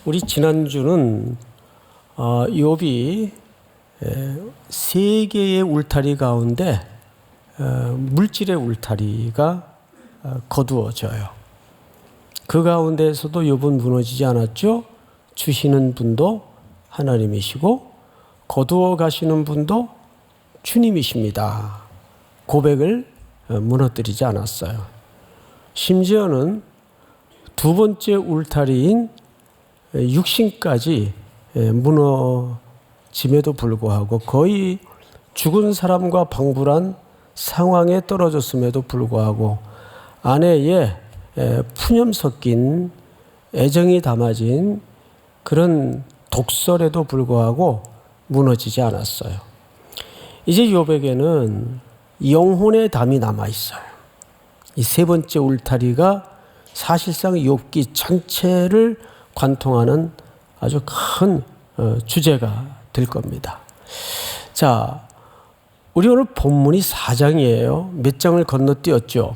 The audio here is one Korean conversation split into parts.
우리 지난주는 욥이 세 개의 울타리 가운데 물질의 울타리가 거두어져요. 그 가운데에서도 욥은 무너지지 않았죠. 주시는 분도 하나님이시고 거두어 가시는 분도 주님이십니다. 고백을 무너뜨리지 않았어요. 심지어는 두 번째 울타리인 육신까지 무너짐에도 불구하고 거의 죽은 사람과 방불한 상황에 떨어졌음에도 불구하고 아내의 푸념 섞인 애정이 담아진 그런 독설에도 불구하고 무너지지 않았어요. 이제 욥에게는 영혼의 담이 남아 있어요. 이 세 번째 울타리가 사실상 욥기 전체를 관통하는 아주 큰 주제가 될 겁니다. 자, 우리 오늘 본문이 4장이에요. 몇 장을 건너뛰었죠?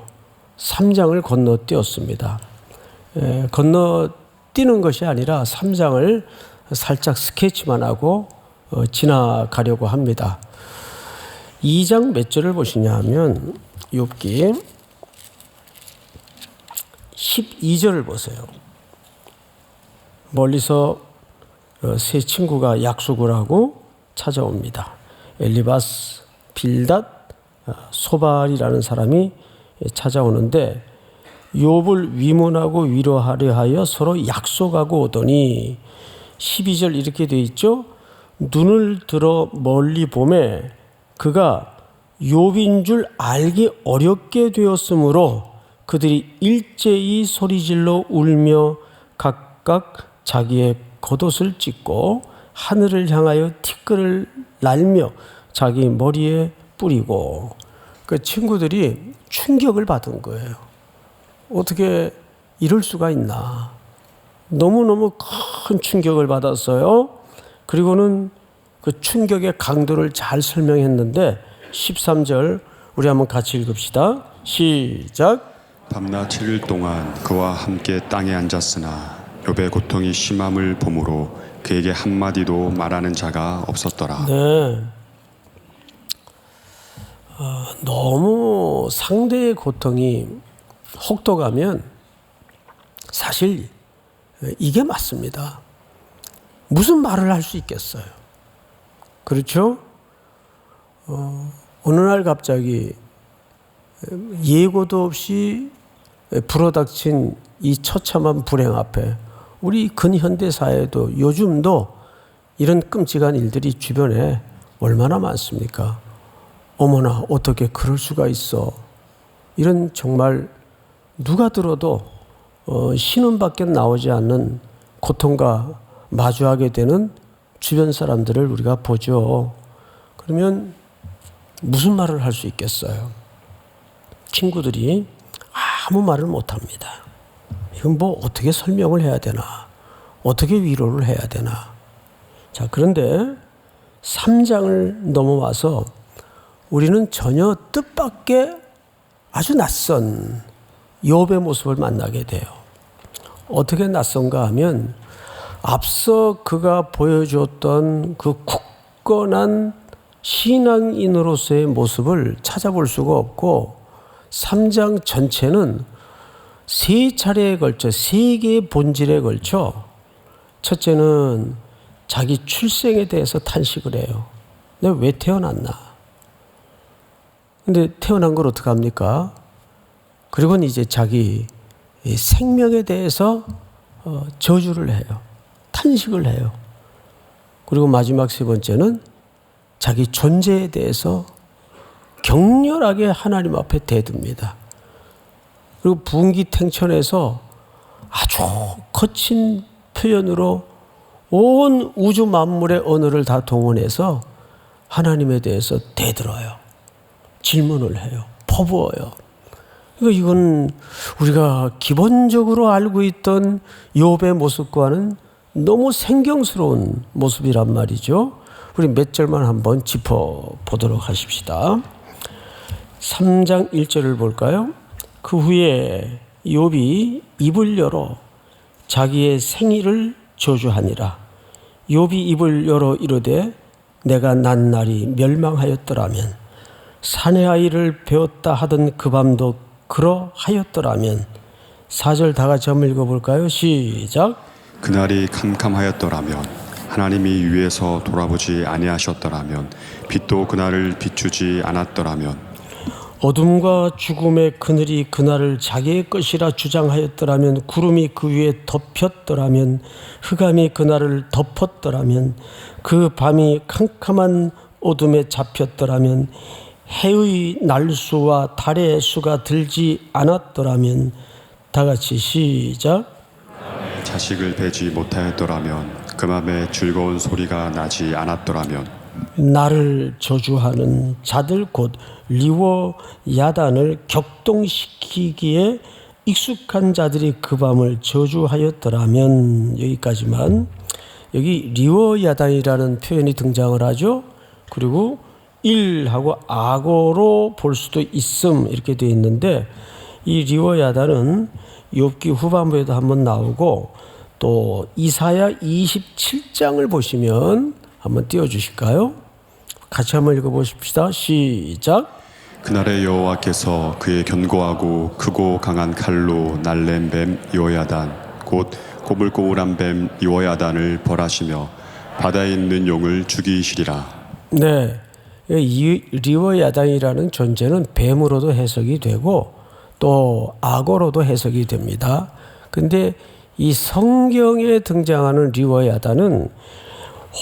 3장을 건너뛰었습니다. 건너뛰는 것이 아니라 3장을 살짝 스케치만 하고 지나가려고 합니다. 2장 몇 절을 보시냐 하면 욥기 12절을 보세요. 멀리서 세 친구가 약속을 하고 찾아옵니다. 엘리바스, 빌닷, 소발이라는 사람이 찾아오는데 욥을 위문하고 위로하려 하여 서로 약속하고 오더니 12절 이렇게 되어 있죠. 눈을 들어 멀리 보매 그가 욥인 줄 알기 어렵게 되었으므로 그들이 일제히 소리질러 울며 각각 자기의 겉옷을 찢고 하늘을 향하여 티끌을 날며 자기 머리에 뿌리고 그 친구들이 충격을 받은 거예요. 어떻게 이럴 수가 있나. 너무너무 큰 충격을 받았어요. 그리고는 그 충격의 강도를 잘 설명했는데 13절 우리 한번 같이 읽읍시다. 시작. 밤낮 7일 동안 그와 함께 땅에 앉았으나 욥의 고통이 심함을 보므로 그에게 한마디도 말하는 자가 없었더라. 네. 너무 상대의 고통이 혹독하면 사실 이게 맞습니다. 무슨 말을 할 수 있겠어요? 그렇죠? 어느 날 갑자기 예고도 없이 불어닥친 이 처참한 불행 앞에 우리 근현대 사회도 요즘도 이런 끔찍한 일들이 주변에 얼마나 많습니까? 어머나 어떻게 그럴 수가 있어. 이런 정말 누가 들어도 신음밖에 나오지 않는 고통과 마주하게 되는 주변 사람들을 우리가 보죠. 그러면 무슨 말을 할 수 있겠어요? 친구들이 아무 말을 못합니다. 이건 뭐 어떻게 설명을 해야 되나? 어떻게 위로를 해야 되나? 자, 그런데 3장을 넘어와서 우리는 전혀 뜻밖의 아주 낯선 욥의 모습을 만나게 돼요. 어떻게 낯선가 하면 앞서 그가 보여주었던 그 굳건한 신앙인으로서의 모습을 찾아볼 수가 없고 3장 전체는 세 차례에 걸쳐 세 개의 본질에 걸쳐 첫째는 자기 출생에 대해서 탄식을 해요. 내가 왜 태어났나? 근데 태어난 걸 어떡합니까? 그리고는 이제 자기 생명에 대해서 저주를 해요. 탄식을 해요. 그리고 마지막 세 번째는 자기 존재에 대해서 격렬하게 하나님 앞에 대듭니다. 그리고 분기탱천에서 아주 거친 표현으로 온 우주 만물의 언어를 다 동원해서 하나님에 대해서 대들어요. 질문을 해요. 퍼부어요. 그러니까 이건 우리가 기본적으로 알고 있던 욥의 모습과는 너무 생경스러운 모습이란 말이죠. 우리 몇 절만 한번 짚어보도록 하십시다. 3장 1절을 볼까요? 그 후에 욥이 입을 열어 자기의 생일을 저주하니라. 욥이 입을 열어 이르되 내가 난 날이 멸망하였더라면 사내 아이를 배웠다 하던 그 밤도 그러하였더라면. 4절 다 같이 한번 읽어볼까요? 시작. 그날이 캄캄하였더라면 하나님이 위에서 돌아보지 아니하셨더라면 빛도 그날을 비추지 않았더라면 어둠과 죽음의 그늘이 그날을 자기의 것이라 주장하였더라면 구름이 그 위에 덮였더라면 흑암이 그날을 덮었더라면 그 밤이 캄캄한 어둠에 잡혔더라면 해의 날수와 달의 수가 들지 않았더라면. 다 같이 시작. 자식을 배지 못하였더라면 그 맘에 즐거운 소리가 나지 않았더라면 나를 저주하는 자들 곧 리워 야단을 격동시키기에 익숙한 자들이 그 밤을 저주하였더라면. 여기까지만. 여기 리워 야단이라는 표현이 등장을 하죠. 그리고 일하고 악어로 볼 수도 있음 이렇게 되어 있는데 이 리워 야단은 욥기 후반부에도 한번 나오고 또 이사야 27장을 보시면 한번 띄워주실까요? 같이 한번 읽어보십시다. 시작. 그날에 여호와께서 그의 견고하고 크고 강한 칼로 날랜 뱀 여호야단 곧 꼬불꼬불한 뱀 여호야단을 벌하시며 바다에 있는 용을 죽이시리라. 네, 이 리워야단이라는 존재는 뱀으로도 해석이 되고 또 악어로도 해석이 됩니다. 근데 이 성경에 등장하는 리워야단은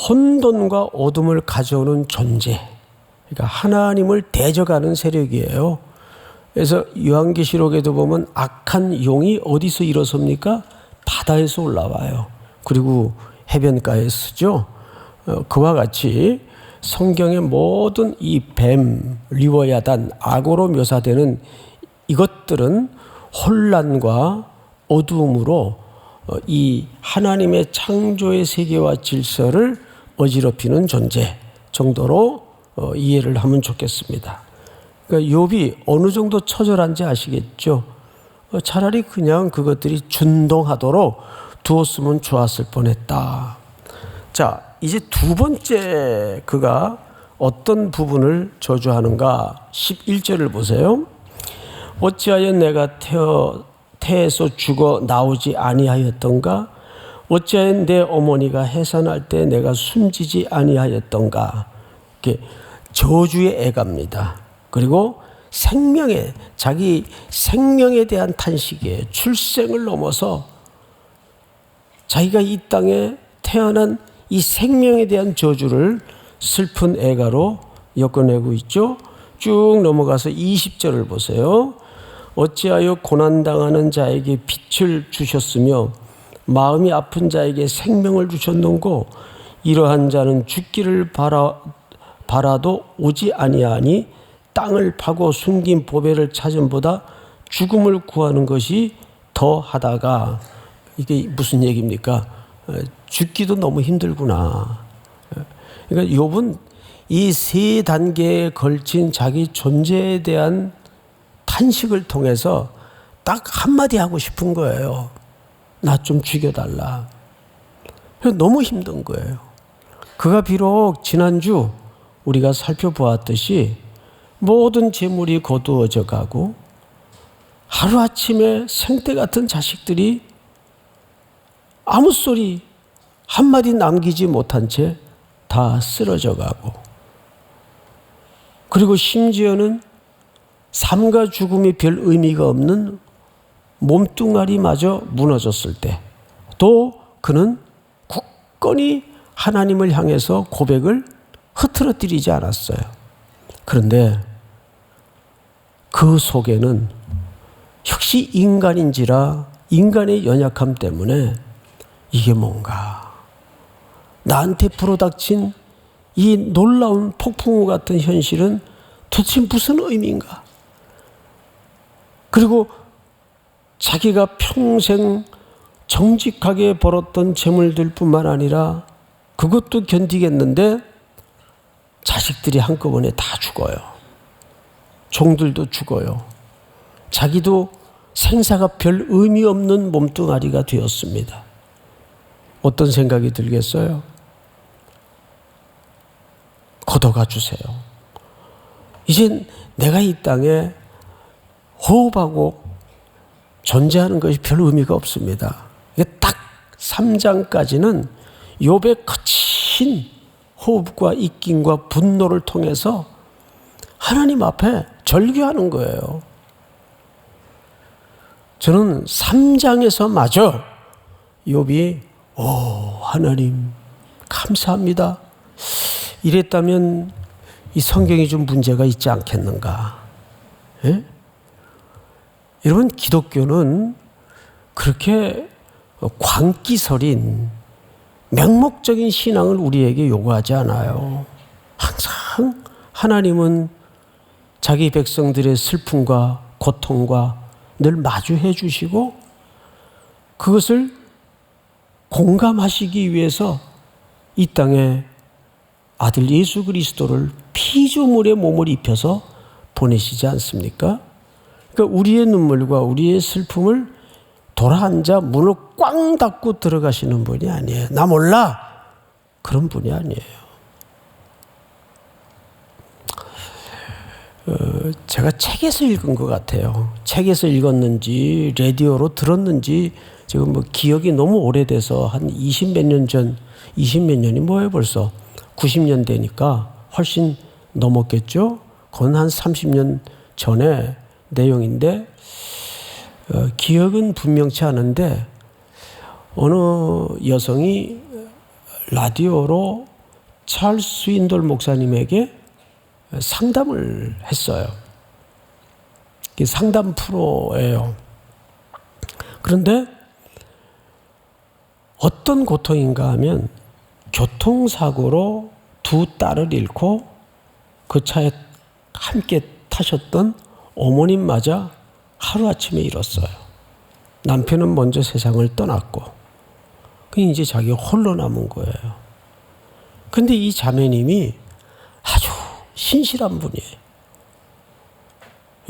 혼돈과 어둠을 가져오는 존재, 그러니까 하나님을 대적하는 세력이에요. 그래서 요한계시록에도 보면 악한 용이 어디서 일어섭니까? 바다에서 올라와요. 그리고 해변가에 쓰죠. 그와 같이 성경의 모든 이 뱀, 리워야단, 악어로 묘사되는 이것들은 혼란과 어두움으로 이 하나님의 창조의 세계와 질서를 어지럽히는 존재 정도로 이해를 하면 좋겠습니다. 그러니까 욥이 어느 정도 처절한지 아시겠죠? 차라리 그냥 그것들이 준동하도록 두었으면 좋았을 뻔했다. 자, 이제 두 번째 그가 어떤 부분을 저주하는가? 11절을 보세요. 어찌하여 내가 태에서 죽어 나오지 아니하였던가? 어찌하여 내 어머니가 해산할 때 내가 숨지지 아니하였던가? 이렇게 저주의 애갑니다. 그리고 자기 생명에 대한 탄식이에요. 출생을 넘어서 자기가 이 땅에 태어난 이 생명에 대한 저주를 슬픈 애가로 엮어내고 있죠. 쭉 넘어가서 20절을 보세요. 어찌하여 고난당하는 자에게 빛을 주셨으며 마음이 아픈 자에게 생명을 주셨는고 이러한 자는 죽기를 바라도 오지 아니하니 땅을 파고 숨긴 보배를 찾음보다 죽음을 구하는 것이 더하다가. 이게 무슨 얘기입니까? 죽기도 너무 힘들구나. 그러니까 욥은 이 세 단계에 걸친 자기 존재에 대한 탄식을 통해서 딱 한마디 하고 싶은 거예요. 나 좀 죽여달라. 너무 힘든 거예요. 그가 비록 지난주 우리가 살펴보았듯이 모든 재물이 거두어져 가고 하루아침에 생떼 같은 자식들이 아무 소리 한마디 남기지 못한 채 다 쓰러져 가고, 그리고 심지어는 삶과 죽음이 별 의미가 없는 몸뚱아리마저 무너졌을 때 또 그는 굳건히 하나님을 향해서 고백을 흐트러뜨리지 않았어요. 그런데 그 속에는 역시 인간인지라 인간의 연약함 때문에 이게 뭔가 나한테 불어닥친 이 놀라운 폭풍우 같은 현실은 도대체 무슨 의미인가? 그리고 자기가 평생 정직하게 벌었던 재물들 뿐만 아니라 그것도 견디겠는데 자식들이 한꺼번에 다 죽어요. 종들도 죽어요. 자기도 생사가 별 의미 없는 몸뚱아리가 되었습니다. 어떤 생각이 들겠어요? 걷어가 주세요. 이젠 내가 이 땅에 호흡하고 존재하는 것이 별 의미가 없습니다. 이게 딱 3장까지는 욥의 거친 호흡과 입김과 분노를 통해서 하나님 앞에 절규하는 거예요. 저는 3장에서 마저 욥이 하나님 감사합니다. 이랬다면 이 성경이 좀 문제가 있지 않겠는가? 예? 여러분, 기독교는 그렇게 광기설인 맹목적인 신앙을 우리에게 요구하지 않아요. 항상 하나님은 자기 백성들의 슬픔과 고통과 늘 마주해 주시고 그것을 공감하시기 위해서 이 땅에 아들 예수 그리스도를 피조물의 몸을 입혀서 보내시지 않습니까? 그러니까 우리의 눈물과 우리의 슬픔을 돌아앉아 문을 꽝 닫고 들어가시는 분이 아니에요. 나 몰라. 그런 분이 아니에요. 제가 책에서 읽은 것 같아요. 책에서 읽었는지 라디오로 들었는지 지금 뭐 기억이 너무 오래돼서 한 20몇 년 전, 20몇 년이 뭐예요 벌써? 90년대니까 훨씬 넘었겠죠? 그건 한 30년 전의 내용인데 기억은 분명치 않은데 어느 여성이 라디오로 찰스 스윈돌 목사님에게 상담을 했어요. 상담 프로예요. 그런데 어떤 고통인가 하면 교통사고로 두 딸을 잃고 그 차에 함께 타셨던 어머님마저 하루아침에 잃었어요. 남편은 먼저 세상을 떠났고 이제 자기가 홀로 남은 거예요. 그런데 이 자매님이 아주 신실한 분이에요.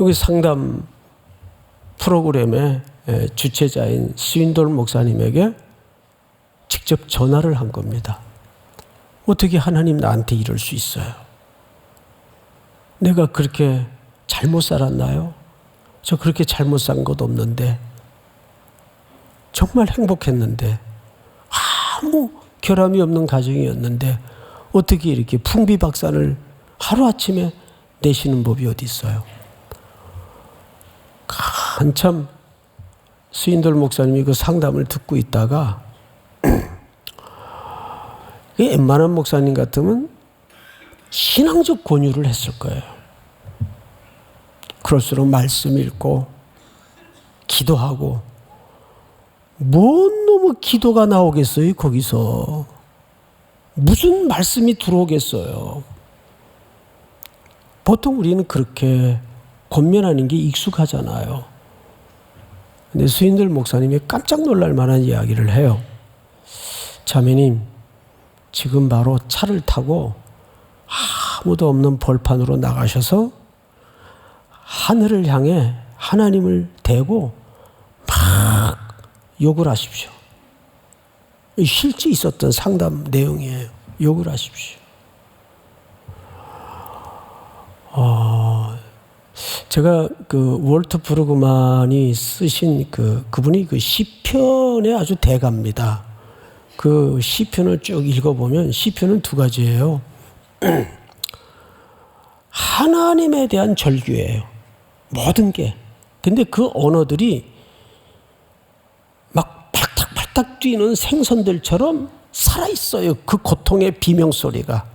여기 상담 프로그램의 주최자인 스윈돌 목사님에게 직접 전화를 한 겁니다. 어떻게 하나님 나한테 이럴 수 있어요? 내가 그렇게 잘못 살았나요? 저 그렇게 잘못 산 것 없는데 정말 행복했는데 아무 결함이 없는 가정이었는데 어떻게 이렇게 풍비박산을 하루아침에 내시는 법이 어디 있어요? 한참 스윈돌 목사님이 그 상담을 듣고 있다가 웬만한 목사님 같으면 신앙적 권유를 했을 거예요. 그럴수록 말씀 읽고 기도하고 뭔 놈의 기도가 나오겠어요 거기서. 무슨 말씀이 들어오겠어요. 보통 우리는 그렇게 권면하는 게 익숙하잖아요. 근데 스윈돌 목사님이 깜짝 놀랄 만한 이야기를 해요. 자매님, 지금 바로 차를 타고 아무도 없는 벌판으로 나가셔서 하늘을 향해 하나님을 대고 막 욕을 하십시오. 실제 있었던 상담 내용이에요. 욕을 하십시오. 제가 그 월트 브루그만이 쓰신 그분이 그 시편의 아주 대가입니다. 그 시편을 쭉 읽어보면 시편은 두 가지예요. 하나님에 대한 절규예요. 모든 게. 근데 그 언어들이 막 팔딱팔딱 뛰는 생선들처럼 살아있어요. 그 고통의 비명소리가.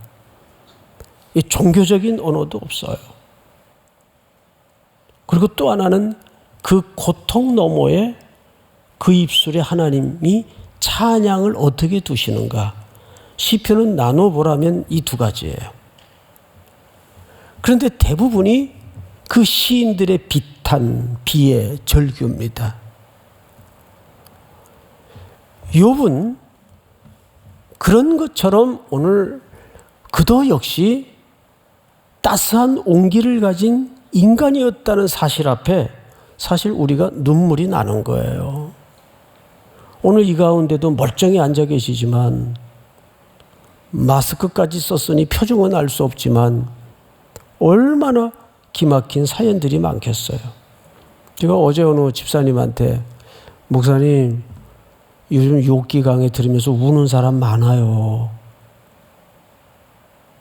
종교적인 언어도 없어요. 그리고 또 하나는 그 고통 너머에 그 입술에 하나님이 찬양을 어떻게 두시는가. 시편은 나눠보라면 이 두 가지예요. 그런데 대부분이 그 시인들의 비탄, 비애, 절규입니다. 욥은 그런 것처럼 오늘 그도 역시 따스한 온기를 가진 인간이었다는 사실 앞에 사실 우리가 눈물이 나는 거예요. 오늘 이 가운데도 멀쩡히 앉아 계시지만 마스크까지 썼으니 표정은 알 수 없지만 얼마나 기막힌 사연들이 많겠어요. 제가 어제 어느 집사님한테 목사님 요즘 욥기 강의 들으면서 우는 사람 많아요.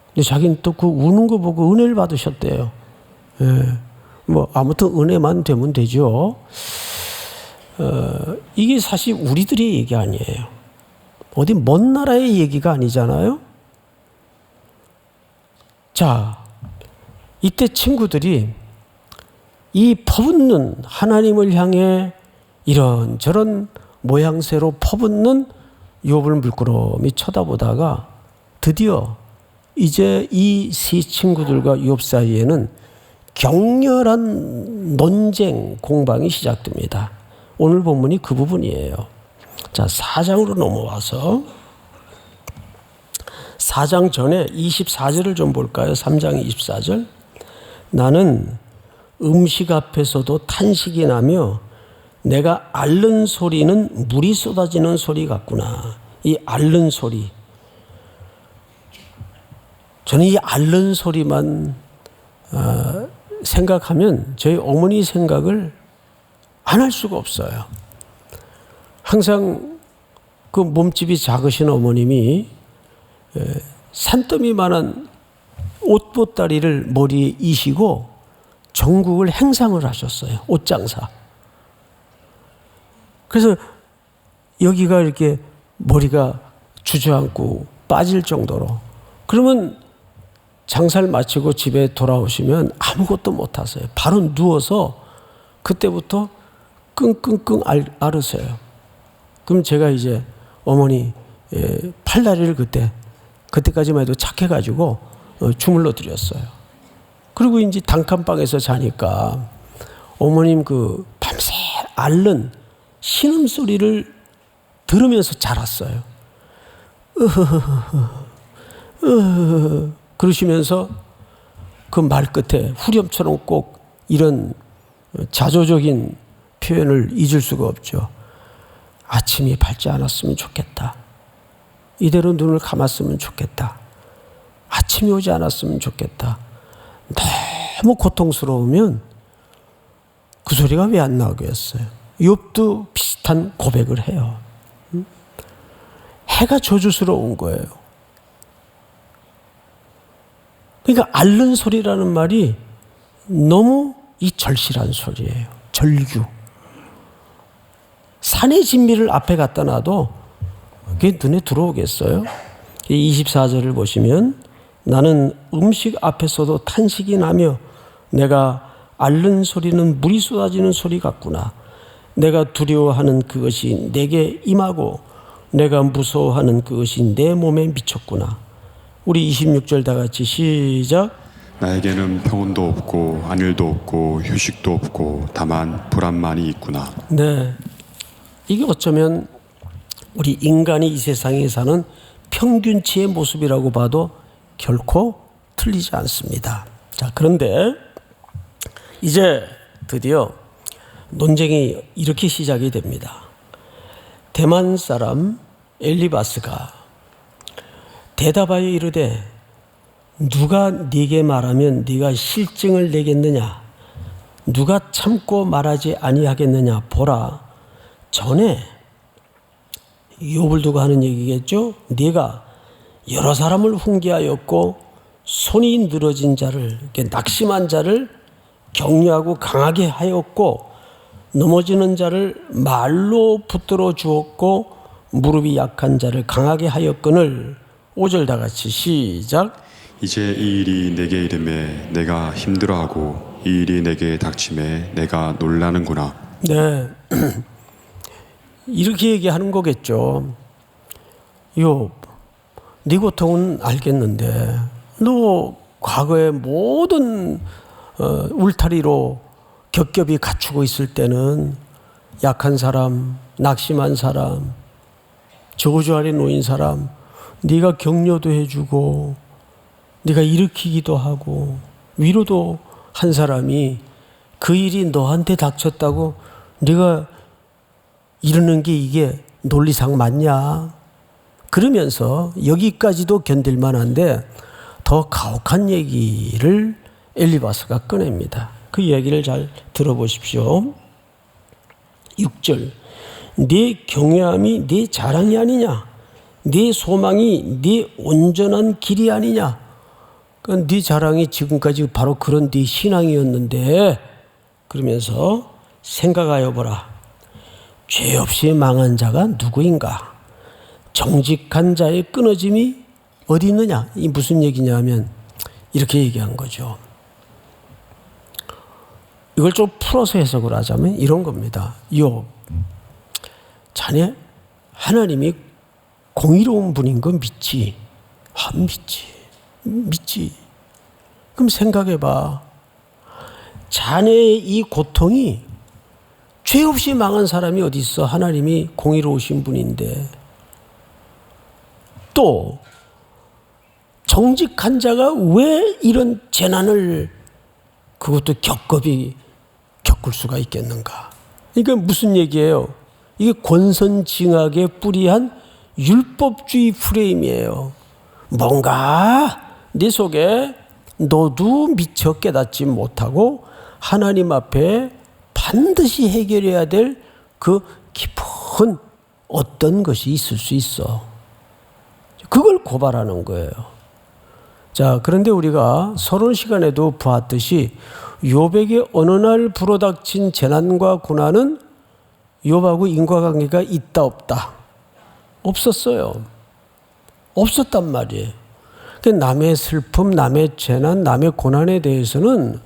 근데 자기는 또 그 우는 거 보고 은혜를 받으셨대요. 예. 뭐 아무튼 은혜만 되면 되죠. 이게 사실 우리들의 얘기 아니에요. 어디 먼 나라의 얘기가 아니잖아요. 자, 이때 친구들이 이 퍼붓는 하나님을 향해 이런저런 모양새로 퍼붓는 욥을 물끄러미 쳐다보다가 드디어 이제 이 세 친구들과 욥 사이에는 격렬한 논쟁 공방이 시작됩니다. 오늘 본문이 그 부분이에요. 자, 4장으로 넘어와서 4장 전에 24절을 좀 볼까요? 3장 24절. 나는 음식 앞에서도 탄식이 나며 내가 앓는 소리는 물이 쏟아지는 소리 같구나. 이 앓는 소리. 저는 이 앓는 소리만 생각하면 저희 어머니 생각을 안 할 수가 없어요. 항상 그 몸집이 작으신 어머님이 산더미만한 옷보따리를 머리에 이시고 전국을 행상을 하셨어요. 옷장사. 그래서 여기가 이렇게 머리가 주저앉고 빠질 정도로. 그러면 장사를 마치고 집에 돌아오시면 아무것도 못 하세요. 바로 누워서 그때부터 끙끙끙 앓으세요. 그럼 제가 이제 어머니 팔다리를 그때까지만 해도 착해가지고 주물러 드렸어요. 그리고 이제 단칸방에서 자니까 어머님 그 밤새 앓는 신음소리를 들으면서 자랐어요. 그러시면서 그 말 끝에 후렴처럼 꼭 이런 자조적인 표현을 잊을 수가 없죠. 아침이 밝지 않았으면 좋겠다. 이대로 눈을 감았으면 좋겠다. 아침이 오지 않았으면 좋겠다. 너무 고통스러우면 그 소리가 왜 안 나오겠어요? 욥도 비슷한 고백을 해요. 해가 저주스러운 거예요. 그러니까 앓는 소리라는 말이 너무 이 절실한 소리예요. 절규. 산의 진미를 앞에 갖다 놔도 그게 눈에 들어오겠어요? 24절을 보시면 나는 음식 앞에서도 탄식이 나며 내가 앓는 소리는 물이 쏟아지는 소리 같구나. 내가 두려워하는 그것이 내게 임하고 내가 무서워하는 그것이 내 몸에 미쳤구나. 우리 26절 다 같이 시작. 나에게는 평온도 없고 안일도 없고 휴식도 없고 다만 불안만이 있구나. 네, 이게 어쩌면 우리 인간이 이 세상에 사는 평균치의 모습이라고 봐도 결코 틀리지 않습니다. 자, 그런데 이제 드디어 논쟁이 이렇게 시작이 됩니다. 대만 사람 엘리바스가 대답하여 이르되 누가 네게 말하면 네가 실증을 내겠느냐? 누가 참고 말하지 아니하겠느냐? 보라, 전에 욥을 두고 하는 얘기겠죠. 네가 여러 사람을 훈계하였고 손이 늘어진 자를, 낙심한 자를 격려하고 강하게 하였고 넘어지는 자를 말로 붙들어 주었고 무릎이 약한 자를 강하게 하였거늘. 5절 다 같이 시작. 이제 이 일이 내게 이름에 내가 힘들어하고 이 일이 내게 닥침에 내가 놀라는구나. 네, 이렇게 얘기하는 거겠죠. 욥, 네 고통은 알겠는데 너 과거에 모든 울타리로 겹겹이 갖추고 있을 때는 약한 사람, 낙심한 사람, 저주 아래 놓인 사람 네가 격려도 해주고 네가 일으키기도 하고 위로도 한 사람이 그 일이 너한테 닥쳤다고 네가 이러는 게 이게 논리상 맞냐? 그러면서 여기까지도 견딜 만한데 더 가혹한 얘기를 엘리바스가 꺼냅니다. 그 얘기를 잘 들어보십시오. 6절. 네 경외함이 네 자랑이 아니냐? 네 소망이 네 온전한 길이 아니냐? 그러니까 네 자랑이 지금까지 바로 그런 네 신앙이었는데, 그러면서 생각하여 보라. 죄 없이 망한 자가 누구인가? 정직한 자의 끊어짐이 어디 있느냐? 이 무슨 얘기냐면 이렇게 얘기한 거죠. 이걸 좀 풀어서 해석을 하자면 이런 겁니다. 욥, 자네 하나님이 공의로운 분인 거 믿지? 믿지. 그럼 생각해봐. 자네의 이 고통이 죄 없이 망한 사람이 어디 있어? 하나님이 공의로우신 분인데. 또 정직한 자가 왜 이런 재난을 그것도 겪을 수가 있겠는가? 이게 무슨 얘기예요? 이게 권선징악에 뿌리한 율법주의 프레임이에요. 뭔가 네 속에 너도 미처 깨닫지 못하고 하나님 앞에 반드시 해결해야 될 그 깊은 어떤 것이 있을 수 있어. 그걸 고발하는 거예요. 자, 그런데 우리가 서론 시간에도 보았듯이 욥에게 어느 날 불어닥친 재난과 고난은 욥하고 인과관계가 있다 없다? 없었어요. 없었단 말이에요. 남의 슬픔, 남의 재난, 남의 고난에 대해서는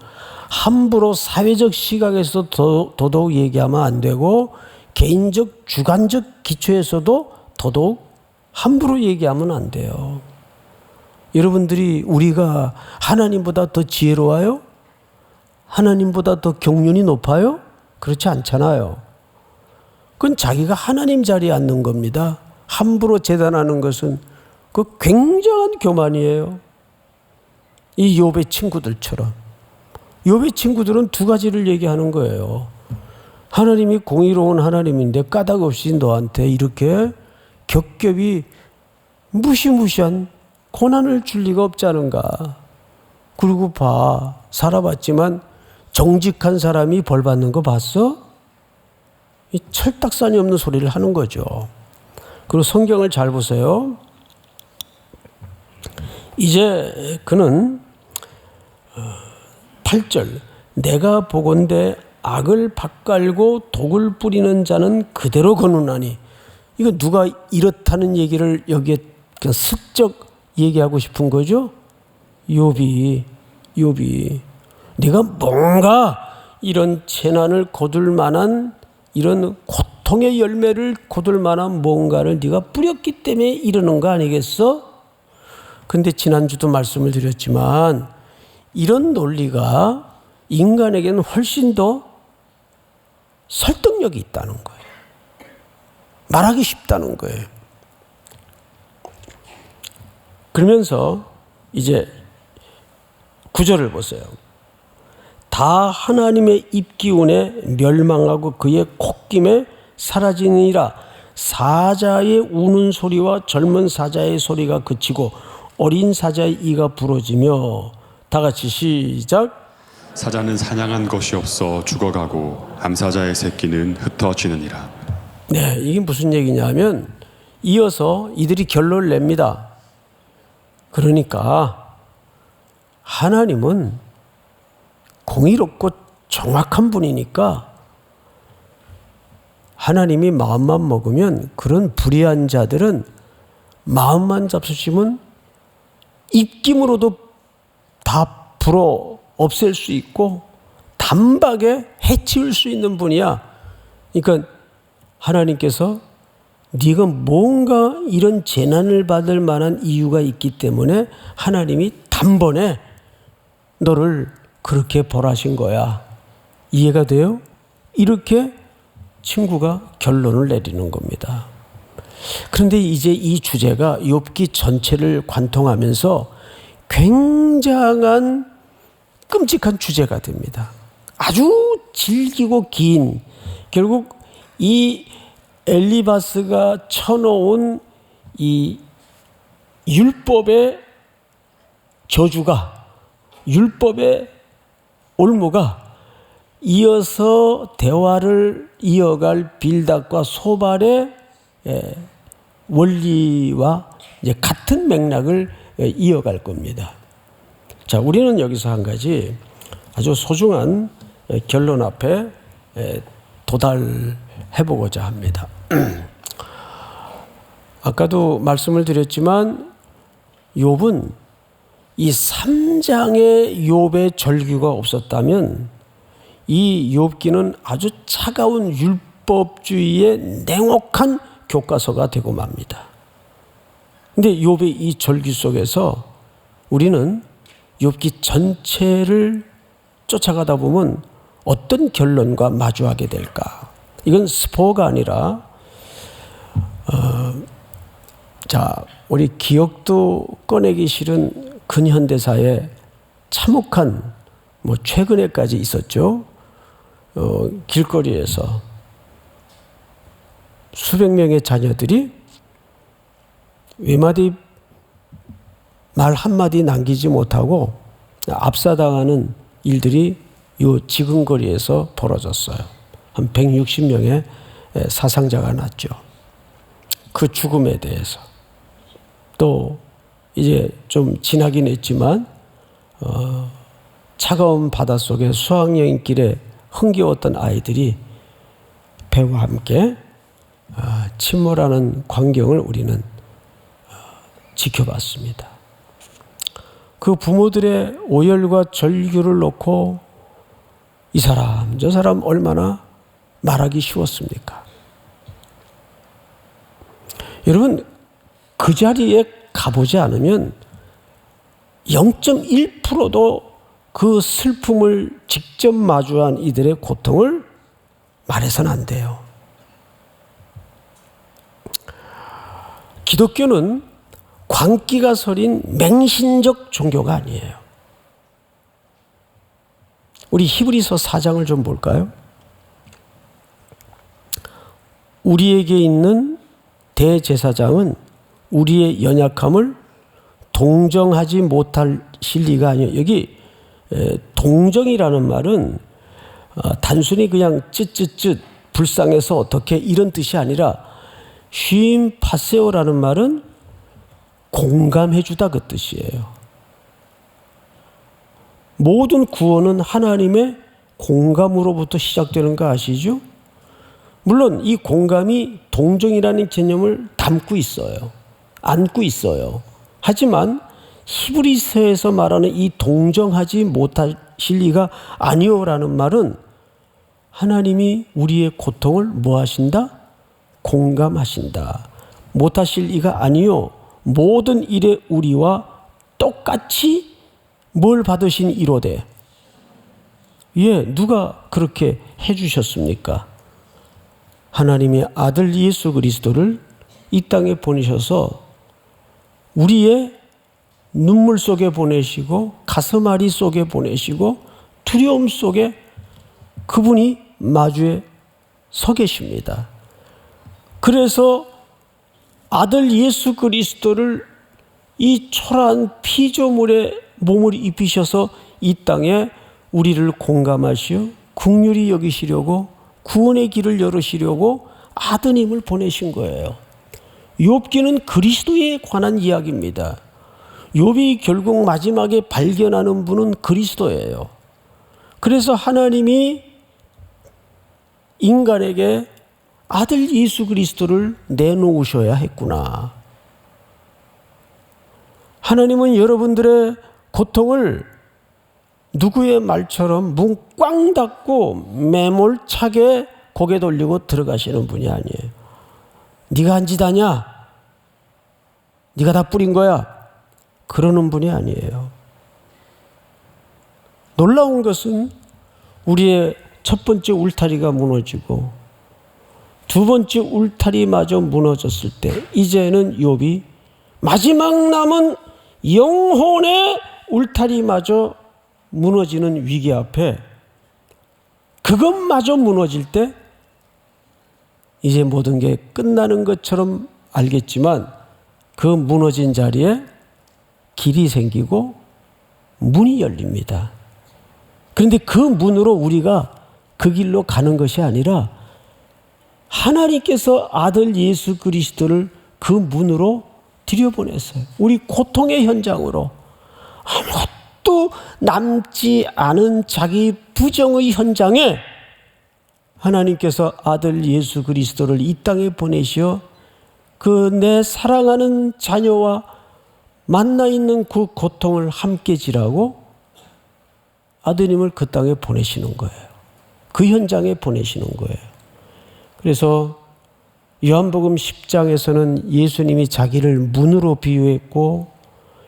함부로 사회적 시각에서 더더욱 얘기하면 안 되고 개인적, 주관적 기초에서도 더더욱 함부로 얘기하면 안 돼요. 여러분들이 우리가 하나님보다 더 지혜로워요? 하나님보다 더 경륜이 높아요? 그렇지 않잖아요. 그건 자기가 하나님 자리에 앉는 겁니다. 함부로 재단하는 것은 그 굉장한 교만이에요. 이 욥의 친구들처럼. 욥의 친구들은 두 가지를 얘기하는 거예요. 하나님이 공의로운 하나님인데 까닭 없이 너한테 이렇게 겹겹이 무시무시한 고난을 줄 리가 없지 않은가. 그리고 봐, 살아봤지만 정직한 사람이 벌 받는 거 봤어? 이 철딱산이 없는 소리를 하는 거죠. 그리고 성경을 잘 보세요. 이제 그는 8절, 내가 보건대 악을 밭갈고 독을 뿌리는 자는 그대로 거누나니. 이거 누가 이렇다는 얘기를 여기에 그냥 슬쩍 얘기하고 싶은 거죠? 욥이 네가 뭔가 이런 재난을 거둘 만한, 이런 고통의 열매를 거둘 만한 뭔가를 네가 뿌렸기 때문에 이러는 거 아니겠어? 근데 지난주도 말씀을 드렸지만 이런 논리가 인간에게는 훨씬 더 설득력이 있다는 거예요. 말하기 쉽다는 거예요. 그러면서 이제 9절을 보세요. 다 하나님의 입기운에 멸망하고 그의 콧김에 사라지느니라. 사자의 우는 소리와 젊은 사자의 소리가 그치고 어린 사자의 이가 부러지며. 다 같이 시작. 사자는 사냥한 것이 없어 죽어가고 암사자의 새끼는 흩어지느니라. 네, 이게 무슨 얘기냐면 이어서 이들이 결론을 냅니다. 그러니까 하나님은 공의롭고 정확한 분이니까 하나님이 마음만 먹으면 그런 불의한 자들은 마음만 잡수시면 입김으로도 다 불어 없앨 수 있고 단박에 해치울 수 있는 분이야. 그러니까 하나님께서 네가 뭔가 이런 재난을 받을 만한 이유가 있기 때문에 하나님이 단번에 너를 그렇게 벌하신 거야. 이해가 돼요? 이렇게 친구가 결론을 내리는 겁니다. 그런데 이제 이 주제가 욥기 전체를 관통하면서 굉장한 끔찍한 주제가 됩니다. 아주 질기고 긴, 결국 이 엘리바스가 쳐놓은 이 율법의 저주가, 율법의 올무가 이어서 대화를 이어갈 빌닷과 소발의 원리와 이제 같은 맥락을 이어갈 겁니다. 자, 우리는 여기서 한 가지 아주 소중한 결론 앞에 도달해 보고자 합니다. 아까도 말씀을 드렸지만 욥은 이 3장의 욥의 절규가 없었다면 이 욥기는 아주 차가운 율법주의의 냉혹한 교과서가 되고 맙니다. 근데 욥의 이 절규 속에서 우리는 욥기 전체를 쫓아가다 보면 어떤 결론과 마주하게 될까? 이건 스포가 아니라 우리 기억도 꺼내기 싫은 근현대사의 참혹한 최근에까지 있었죠. 길거리에서 수백 명의 자녀들이 외마디 말 한마디 남기지 못하고 압사당하는 일들이 이 지근거리에서 벌어졌어요. 한 160명의 사상자가 났죠. 그 죽음에 대해서. 또 이제 좀 지나긴 했지만 차가운 바닷속에 수학여행길에 흥겨웠던 아이들이 배와 함께 침몰하는 광경을 우리는 지켜봤습니다. 그 부모들의 오열과 절규를 놓고 이 사람 저 사람 얼마나 말하기 쉬웠습니까? 여러분, 그 자리에 가보지 않으면 0.1%도 그 슬픔을 직접 마주한 이들의 고통을 말해서는 안 돼요. 기독교는 광기가 서린 맹신적 종교가 아니에요. 우리 히브리서 4장을 좀 볼까요? 우리에게 있는 대제사장은 우리의 연약함을 동정하지 못할 실리가 아니에요. 여기 동정이라는 말은 단순히 그냥 쯧쯧쯧 불쌍해서 어떻게 이런 뜻이 아니라 쉼 파세오라는 말은 공감해 주다 그 뜻이에요. 모든 구원은 하나님의 공감으로부터 시작되는 거 아시죠? 물론 이 공감이 동정이라는 개념을 담고 있어요. 안고 있어요. 하지만 히브리서에서 말하는 이 동정하지 못하실 리가 아니오라는 말은 하나님이 우리의 고통을 뭐 하신다? 공감하신다. 못하실 리가 아니요. 모든 일에 우리와 똑같이 뭘 받으신 이로되. 누가 그렇게 해주셨습니까? 하나님의 아들 예수 그리스도를 이 땅에 보내셔서 우리의 눈물 속에 보내시고 가슴앓이 속에 보내시고 두려움 속에 그분이 마주에 서 계십니다. 그래서 아들 예수 그리스도를 이 초라한 피조물의 몸을 입히셔서 이 땅에 우리를 공감하시어 긍휼히 여기시려고 구원의 길을 열으시려고 아드님을 보내신 거예요. 욥기는 그리스도에 관한 이야기입니다. 욥이 결국 마지막에 발견하는 분은 그리스도예요. 그래서 하나님이 인간에게 아들 예수 그리스도를 내놓으셔야 했구나. 하나님은 여러분들의 고통을 누구의 말처럼 문 꽝 닫고 매몰차게 고개 돌리고 들어가시는 분이 아니에요. 네가 한 짓 아냐? 네가 다 뿌린 거야? 그러는 분이 아니에요. 놀라운 것은 우리의 첫 번째 울타리가 무너지고 두 번째 울타리마저 무너졌을 때 이제는 욥이 마지막 남은 영혼의 울타리마저 무너지는 위기 앞에 그것마저 무너질 때 이제 모든 게 끝나는 것처럼 알겠지만 그 무너진 자리에 길이 생기고 문이 열립니다. 그런데 그 문으로 우리가 그 길로 가는 것이 아니라 하나님께서 아들 예수 그리스도를 그 문으로 들여보냈어요. 우리 고통의 현장으로, 아무것도 남지 않은 자기 부정의 현장에 하나님께서 아들 예수 그리스도를 이 땅에 보내시어 그 내 사랑하는 자녀와 만나 있는 그 고통을 함께 지라고 아드님을 그 땅에 보내시는 거예요. 그 현장에 보내시는 거예요. 그래서 요한복음 10장에서는 예수님이 자기를 문으로 비유했고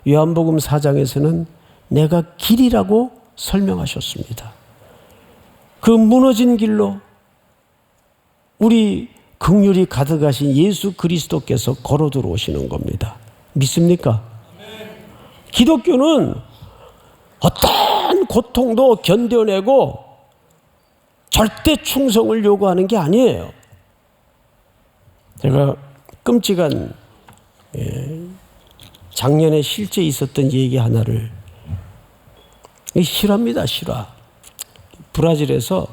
요한복음 4장에서는 내가 길이라고 설명하셨습니다. 그 무너진 길로 우리 긍휼이 가득하신 예수 그리스도께서 걸어 들어오시는 겁니다. 믿습니까? 기독교는 어떤 고통도 견뎌내고 절대 충성을 요구하는 게 아니에요. 제가 끔찍한 작년에 실제 있었던 얘기 하나를, 실화입니다. 실화. 브라질에서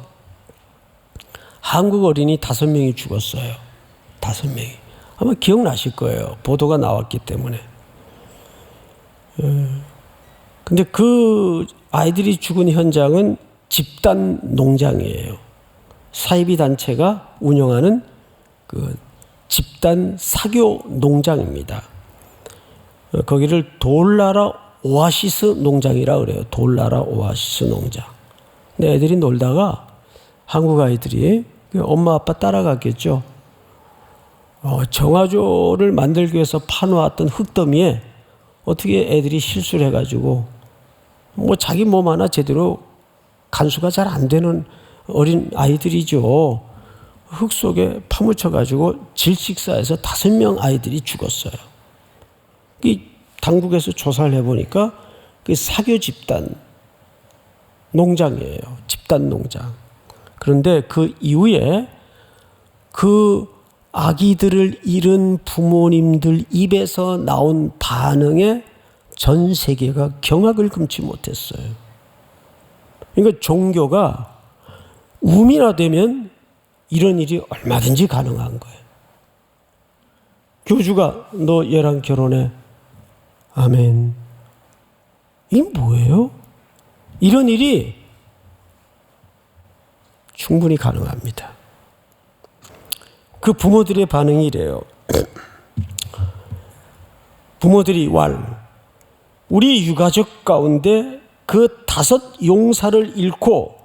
한국 어린이 5명이 죽었어요. 5명이. 아마 기억나실 거예요. 보도가 나왔기 때문에. 근데 그 아이들이 죽은 현장은 집단 농장이에요. 사이비 단체가 운영하는 그 집단 사교 농장입니다. 거기를 돌나라 오아시스 농장이라 그래요. 돌나라 오아시스 농장. 근데 애들이 놀다가 한국 아이들이 엄마 아빠 따라갔겠죠. 정화조를 만들기 위해서 파놓았던 흙더미에 어떻게 애들이 실수를 해가지고 자기 몸 하나 제대로 간수가 잘 안 되는 어린 아이들이죠. 흙 속에 파묻혀가지고 질식사해서 5명 아이들이 죽었어요. 당국에서 조사를 해보니까 사교 집단 농장이에요. 집단 농장. 그런데 그 이후에 그 아기들을 잃은 부모님들 입에서 나온 반응에 전 세계가 경악을 금치 못했어요. 그러니까 종교가 우민화되면 이런 일이 얼마든지 가능한 거예요. 교주가 너 얘랑 결혼해. 아멘. 이게 뭐예요? 이런 일이 충분히 가능합니다. 그 부모들의 반응이 이래요. 부모들이 우리 유가족 가운데 그 5 용사를 잃고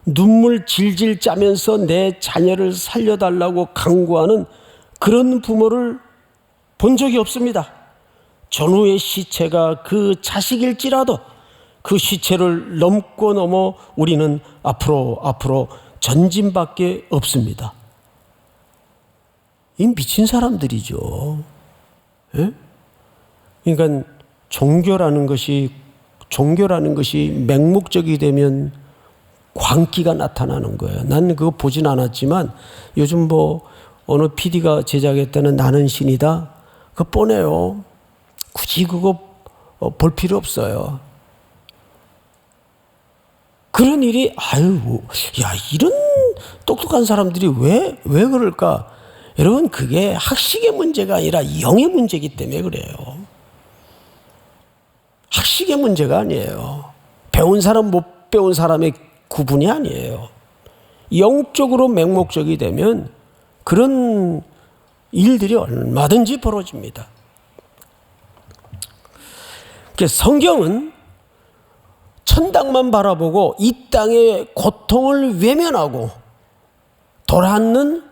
눈물 질질 짜면서 내 자녀를 살려달라고 강구하는 그런 부모를 본 적이 없습니다. 전우의 시체가 그 자식일지라도 그 시체를 넘어 우리는 앞으로 전진밖에 없습니다. 이 미친 사람들이죠. 예? 그러니까 종교라는 것이 맹목적이 되면 광기가 나타나는 거예요. 나는 그거 보진 않았지만 요즘 어느 PD가 제작했다는 나는 신이다. 그거 뻔해요. 굳이 그거 볼 필요 없어요. 그런 일이 이런 똑똑한 사람들이 왜 그럴까? 여러분, 그게 학식의 문제가 아니라 영의 문제이기 때문에 그래요. 학식의 문제가 아니에요. 배운 사람 못 배운 사람의 구분이 아니에요. 영적으로 맹목적이 되면 그런 일들이 얼마든지 벌어집니다. 성경은 천당만 바라보고 이 땅의 고통을 외면하고 돌아앉는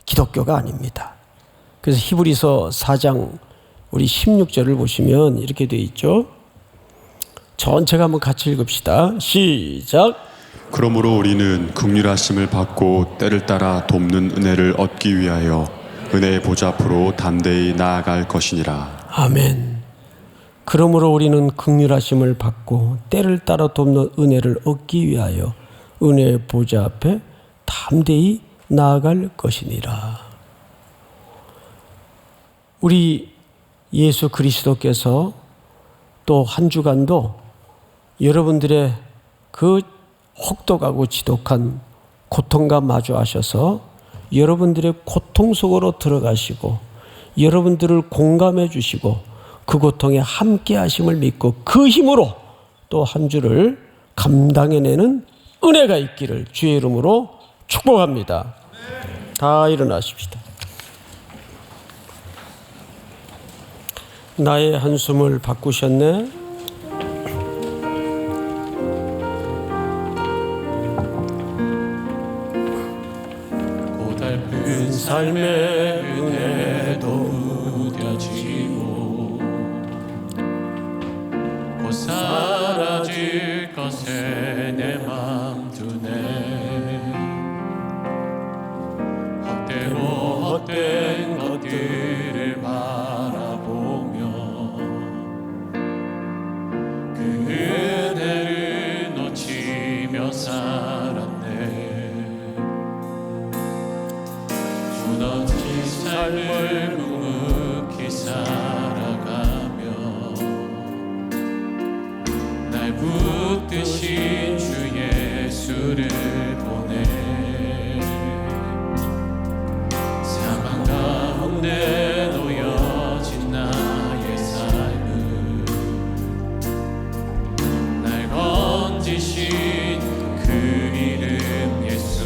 기독교가 아닙니다. 그래서 히브리서 4장 우리 16절을 보시면 이렇게 되어 있죠. 전체가 한번 같이 읽읍시다. 시작. 그러므로 우리는 긍휼하심을 받고 때를 따라 돕는 은혜를 얻기 위하여 은혜의 보좌 앞으로 담대히 나아갈 것이니라. 아멘. 그러므로 우리는 긍휼하심을 받고 때를 따라 돕는 은혜를 얻기 위하여 은혜의 보좌 앞에 담대히 나아갈 것이니라. 우리 예수 그리스도께서 또 한 주간도 여러분들의 그 혹독하고 지독한 고통과 마주하셔서 여러분들의 고통 속으로 들어가시고 여러분들을 공감해 주시고 그 고통에 함께 하심을 믿고 그 힘으로 또 한 주를 감당해내는 은혜가 있기를 주의 이름으로 축복합니다. 다 일어나십시다. 나의 한숨을 바꾸셨네. 고달픈 삶의 은혜도 무뎌지고 곧 사라질 것에 내 맘 두네. 헛되고 헛된 것들을 바라보며 그 은혜를 놓치며 살았네. 무너진 삶을 묵묵히 살아가며 날 붙드신 주 예수를 보내. 사망 가운데 놓여진 나의 삶을 날 건지신 그 이름 예수.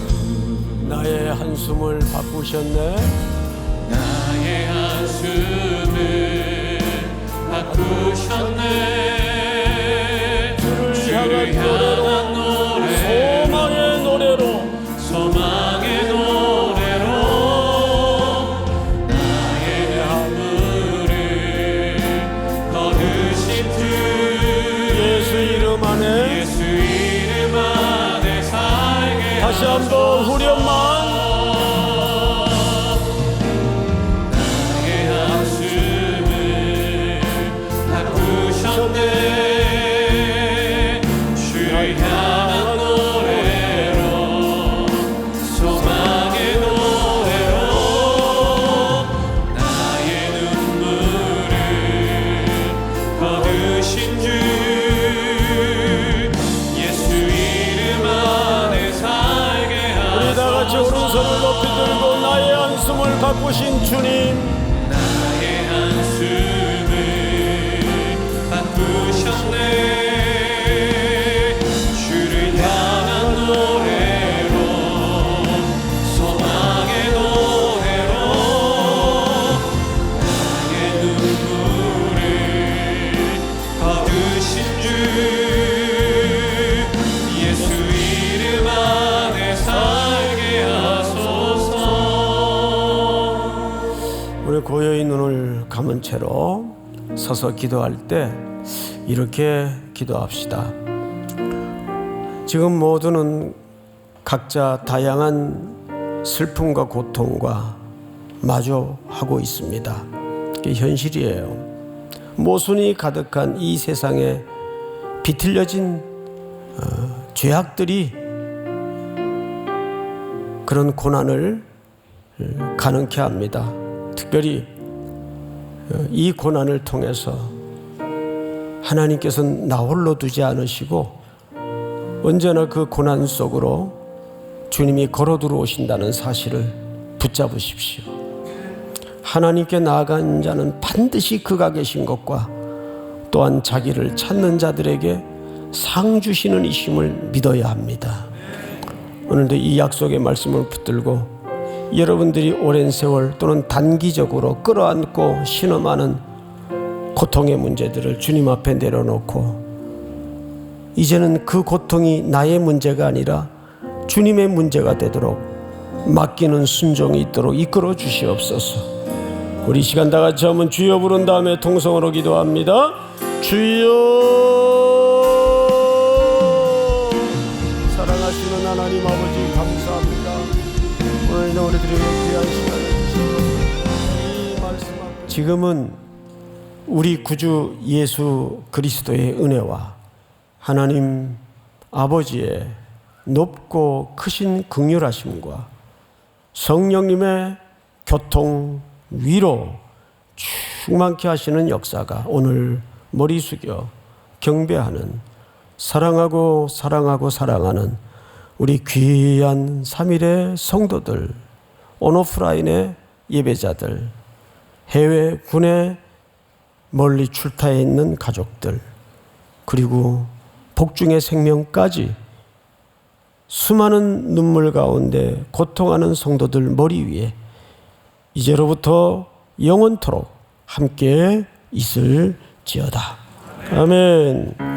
나의 한숨을 바꾸셨네. 나의 한숨을 바꾸셨네. 주를 향한 노래, 소망의 노래로 소망의 노래로 나의 눈물을 거두신 주 예수 이름 안에 예수 이름 안에 살게 다시 한번 후렴만 나의 한숨을 바꾸셨네. 주를 향한 노래로 소망의 노래로 나의 눈물을 거두신 주 예수 이름 안에 살게 우리 다 같이 오른손을 높이 들고 나의 한숨을 바꾸신 주님, 나의 한숨을 바꾸셨네. 주를 향한 노래로 소망의 노래로 나의 눈물을 거두신 주 예수 이름 안에 살게 하소서. 우리 고요히 눈을 감은 채로 서서 기도할 때 이렇게 기도합시다. 지금 모두는 각자 다양한 슬픔과 고통과 마주하고 있습니다. 그게 현실이에요. 모순이 가득한 이 세상에 비틀려진 죄악들이 그런 고난을 가능케 합니다. 특별히 이 고난을 통해서 하나님께서는 나 홀로 두지 않으시고 언제나 그 고난 속으로 주님이 걸어 들어오신다는 사실을 붙잡으십시오. 하나님께 나아간 자는 반드시 그가 계신 것과 또한 자기를 찾는 자들에게 상 주시는 이심을 믿어야 합니다. 오늘도 이 약속의 말씀을 붙들고 여러분들이 오랜 세월 또는 단기적으로 끌어안고 신음하는 고통의 문제들을 주님 앞에 내려놓고 이제는 그 고통이 나의 문제가 아니라 주님의 문제가 되도록 맡기는 순종이 있도록 이끌어 주시옵소서. 우리 시간 다 같이 한번 주여 부른 다음에 통성으로 기도합니다. 주여, 사랑하시는 하나님 아버지 감사합니다. 오늘 우리들에게 귀한 시간을 주시고 이 말씀 앞에 지금은 우리 구주 예수 그리스도의 은혜와 하나님 아버지의 높고 크신 긍휼하심과 성령님의 교통, 위로, 충만케 하시는 역사가 오늘 머리 숙여 경배하는 사랑하고 사랑하고 사랑하는 우리 귀한 3일의 성도들, 온오프라인의 예배자들, 해외 군에 멀리 출타해 있는 가족들, 그리고 복중의 생명까지 수많은 눈물 가운데 고통하는 성도들 머리 위에 이제로부터 영원토록 함께 있을지어다. 아멘.